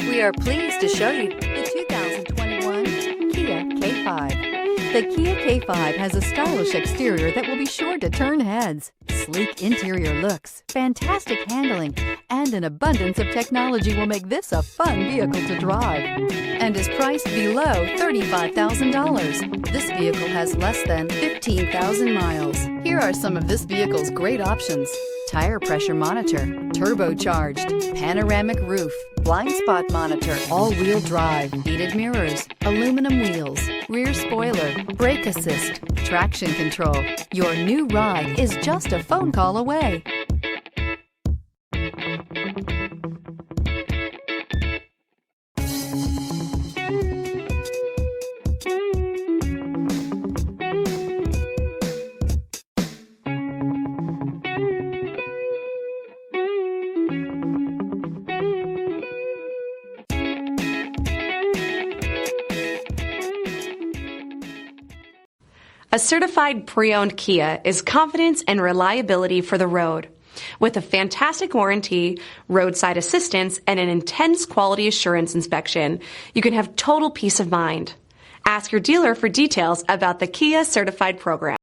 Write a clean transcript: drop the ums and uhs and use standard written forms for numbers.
We are pleased to show you the 2021 Kia K5. The Kia K5 has a stylish exterior that will be sure to turn heads. Sleek interior looks, fantastic handling, and an abundance of technology will make this a fun vehicle to drive, and is priced below $35,000. This vehicle has less than 15,000 miles. Here are some of this vehicle's great options: tire pressure monitor, turbocharged, panoramic roof, blind spot monitor, all-wheel drive, heated mirrors, aluminum wheels, rear spoiler, brake assist, traction control. Your new ride is just a phone call away. A certified pre-owned Kia is confidence and reliability for the road. With a fantastic warranty, roadside assistance, and an intense quality assurance inspection, you can have total peace of mind. Ask your dealer for details about the Kia Certified program.